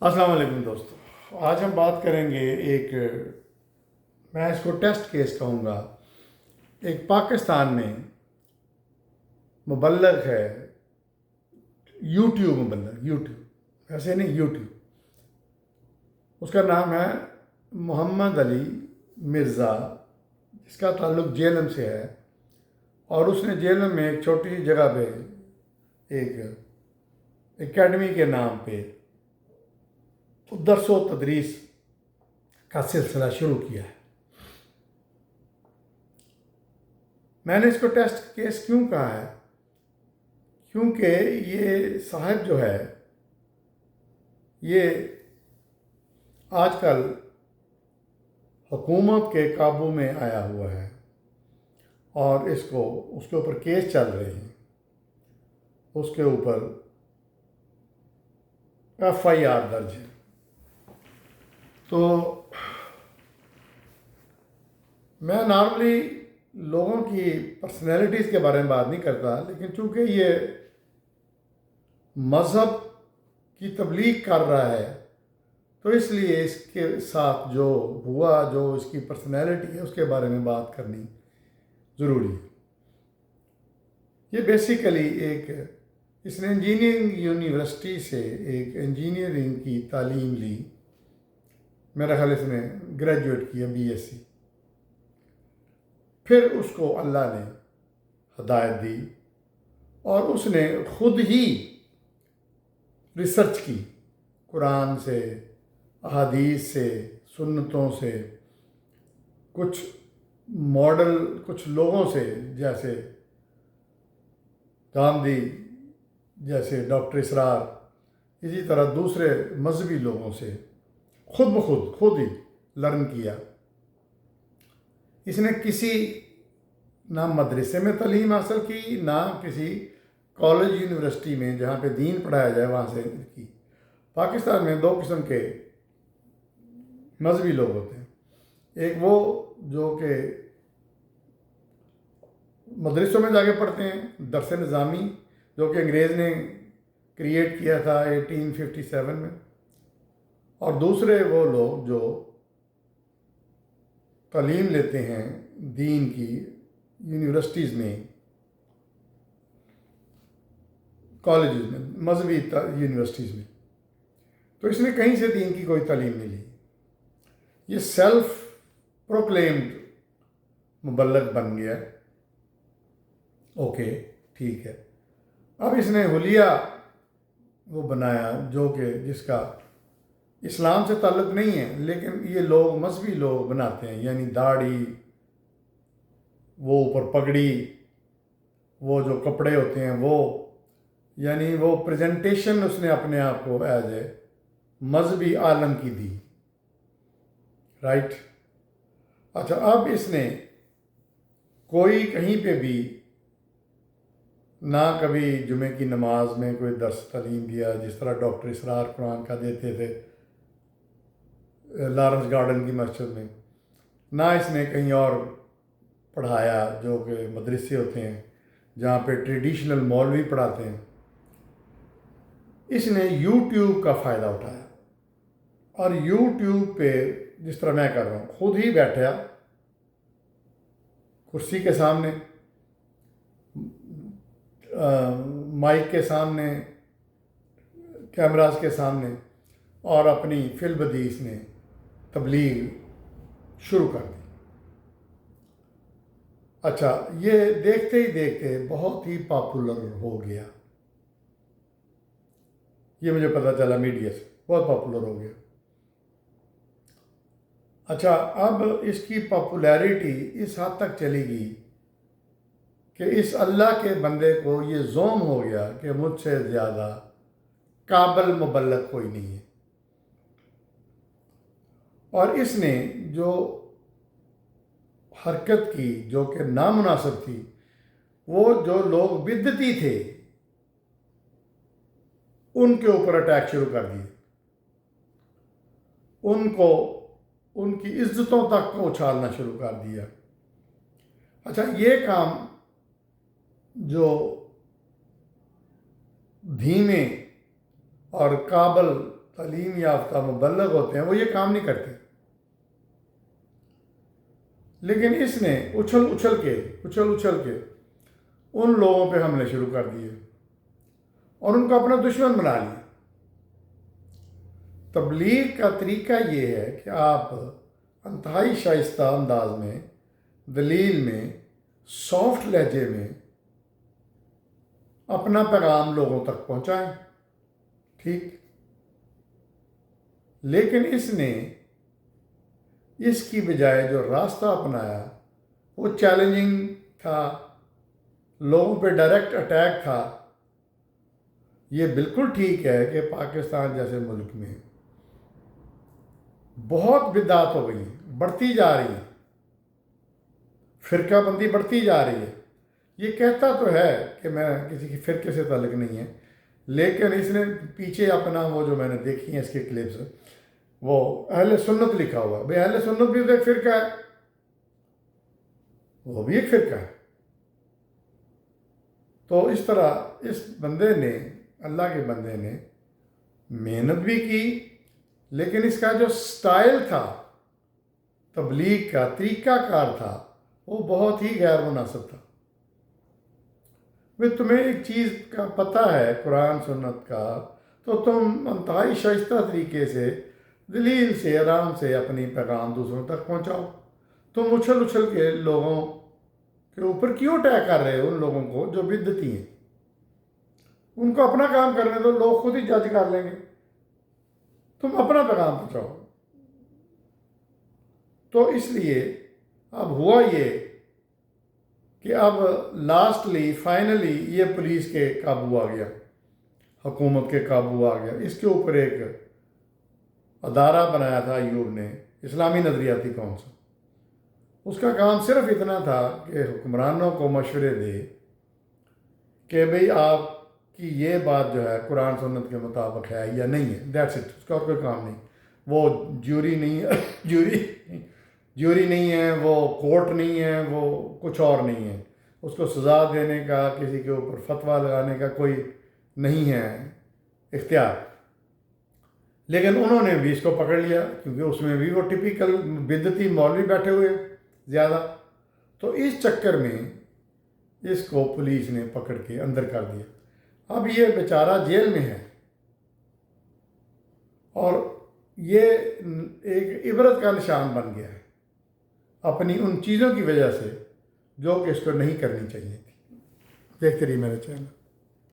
السلام علیکم دوستو، آج ہم بات کریں گے میں اس کو ٹیسٹ کیس کہوں گا۔ ایک پاکستان میں مبلغ ہے، یوٹیوب مبلغ، یوٹیوب ایسے نہیں، یوٹیوب، اس کا نام ہے محمد علی مرزا، جس کا تعلق جیلم سے ہے، اور اس نے جیلم میں ایک چھوٹی سی جگہ پہ ایک اکیڈمی کے نام پہ درس و تدریس کا سلسلہ شروع کیا ہے۔ میں نے اس کو ٹیسٹ کیس کیوں کہا ہے؟ کیونکہ یہ صاحب جو ہے، یہ آج کل حکومت کے قابو میں آیا ہوا ہے، اور اس کے اوپر کیس چل رہے ہیں، اس کے اوپر FIR درج ہے۔ تو میں نارملی لوگوں کی پرسنالٹیز کے بارے میں بات نہیں کرتا، لیکن چونکہ یہ مذہب کی تبلیغ کر رہا ہے، تو اس لیے اس کے ساتھ جو ہوا، جو اس کی پرسنالٹی ہے، اس کے بارے میں بات کرنی ضروری ہے۔ یہ بیسیکلی اس نے انجینئرنگ یونیورسٹی سے ایک انجینئرنگ کی تعلیم لی، میرا خیال اس نے گریجویٹ کیا BSc۔ پھر اس کو اللہ نے ہدایت دی، اور اس نے خود ہی ریسرچ کی، قرآن سے، احادیث سے، سنتوں سے، کچھ ماڈل، کچھ لوگوں سے، جیسے گاندھی، جیسے ڈاکٹر اسرار، اسی طرح دوسرے مذہبی لوگوں سے خود ہی لرن کیا۔ اس نے کسی نہ مدرسے میں تعلیم حاصل کی، نہ کسی کالج یونیورسٹی میں جہاں پہ دین پڑھایا جائے وہاں سے کی۔ پاکستان میں دو قسم کے مذہبی لوگ ہوتے ہیں، ایک وہ جو کہ مدرسوں میں جا کے پڑھتے ہیں، درس نظامی، جو کہ انگریز نے کریٹ کیا تھا 1857 میں، اور دوسرے وہ لوگ جو تعلیم لیتے ہیں دین کی یونیورسٹیز میں، کالجز میں، مذہبی یونیورسٹیز میں۔ تو اس نے کہیں سے دین کی کوئی تعلیم نہیں لی، یہ سیلف پروکلیمڈ مبلغ بن گیا۔ اوکے، ٹھیک ہے۔ اب اس نے حلیہ وہ بنایا جو کہ جس کا اسلام سے تعلق نہیں ہے، لیکن یہ لوگ مذہبی لوگ بناتے ہیں، یعنی داڑھی، وہ اوپر پگڑی، وہ جو کپڑے ہوتے ہیں وہ، یعنی وہ پریزنٹیشن اس نے اپنے آپ کو ایز اے مذہبی عالم کی دی، رائٹ۔ اچھا، اب اس نے کوئی کہیں پہ بھی نہ کبھی جمعے کی نماز میں کوئی درس تعلیم دیا، جس طرح ڈاکٹر اسرار قرآن کا دیتے تھے لارنس گارڈن کی مسجد میں، نہ اس نے کہیں اور پڑھایا جو کہ مدرسے ہوتے ہیں جہاں پہ ٹریڈیشنل مولوی پڑھاتے ہیں۔ اس نے یوٹیوب کا فائدہ اٹھایا، اور یوٹیوب پہ جس طرح میں کر رہا ہوں، خود ہی بیٹھا کرسی کے سامنے، مائک کے سامنے، کیمراز کے سامنے، اور اپنی فی الحدیث نے تبلیغ شروع کر دی۔ اچھا، یہ دیکھتے ہی دیکھتے بہت ہی پاپولر ہو گیا، یہ مجھے پتہ چلا میڈیا سے، بہت پاپولر ہو گیا۔ اچھا، اب اس کی پاپولیرٹی اس حد تک چلی گئی کہ اس اللہ کے بندے کو یہ زوم ہو گیا کہ مجھ سے زیادہ قابل مبلغ کوئی نہیں ہے، اور اس نے جو حرکت کی جو کہ نامناسب تھی، وہ جو لوگ بدعتی تھے ان کے اوپر اٹیک شروع کر دیے، ان کی عزتوں تک کو اچھالنا شروع کر دیا۔ اچھا، یہ کام جو دھیمے اور قابل تعلیم یافتہ مبلغ ہوتے ہیں وہ یہ کام نہیں کرتے، لیکن اس نے اچھل اچھل کے ان لوگوں پہ حملے شروع کر دیے اور ان کو اپنا دشمن بنا لیا۔ تبلیغ کا طریقہ یہ ہے کہ آپ انتہائی شائستہ انداز میں، دلیل میں، سافٹ لہجے میں اپنا پیغام لوگوں تک پہنچائیں، ٹھیک۔ لیکن اس نے اس کی بجائے جو راستہ اپنایا وہ چیلنجنگ تھا، لوگوں پہ ڈائریکٹ اٹیک تھا۔ یہ بالکل ٹھیک ہے کہ پاکستان جیسے ملک میں بہت بدعات ہو گئی ہیں، بڑھتی جا رہی ہیں، فرقہ بندی بڑھتی جا رہی ہے۔ یہ کہتا تو ہے کہ میں کسی کی فرقے سے تعلق نہیں ہے، لیکن اس نے پیچھے اپنا وہ جو میں نے دیکھی ہیں اس کے کلپس، وہ اہل سنت لکھا ہوا، بھئی اہل سنت بھی تو ایک فرقہ ہے، وہ بھی ایک فرقہ ہے۔ تو اس طرح اس بندے نے، اللہ کے بندے نے محنت بھی کی، لیکن اس کا جو سٹائل تھا، تبلیغ کا طریقہ کار تھا، وہ بہت ہی غیر مناسب تھا۔ تمہیں ایک چیز کا پتہ ہے قرآن سنت کا، تو تم انتہائی شائستہ طریقے سے، دلیل سے، آرام سے اپنی پیغام دوسروں تک پہنچاؤ۔ تم اچھل کے لوگوں کے اوپر کیوں اٹیک کر رہے ہو؟ ان لوگوں کو جو بدعتی ہیں، ان کو اپنا کام کرنے دو، لوگ خود ہی جج کر لیں گے، تم اپنا پیغام پہنچاؤ۔ تو اس لیے اب ہوا یہ کہ اب لاسٹلی فائنلی یہ پولیس کے قابو آ گیا، حکومت کے قابو آ گیا۔ اس کے اوپر ایک ادارہ بنایا تھا ایوب نے، اسلامی نظریاتی کونسل۔ اس کا کام صرف اتنا تھا کہ حکمرانوں کو مشورے دے کہ بھئی آپ کی یہ بات جو ہے قرآن سنت کے مطابق ہے یا نہیں ہے، دیٹس اٹ۔ اس کا اور کوئی کام نہیں، وہ جوری نہیں ہے جوری نہیں ہے، وہ کورٹ نہیں ہے، وہ کچھ اور نہیں ہے۔ اس کو سزا دینے کا، کسی کے اوپر فتویٰ لگانے کا کوئی نہیں ہے اختیار۔ لیکن انہوں نے بھی اس کو پکڑ لیا، کیونکہ اس میں بھی وہ ٹپیکل بدعتی مولوی بیٹھے ہوئے زیادہ۔ تو اس چکر میں اس کو پولیس نے پکڑ کے اندر کر دیا۔ اب یہ بیچارہ جیل میں ہے، اور یہ ایک عبرت کا نشان بن گیا ہے اپنی ان چیزوں کی وجہ سے جو کہ اس کو نہیں کرنی چاہیے تھی۔ دیکھتے رہیے میرے چینل۔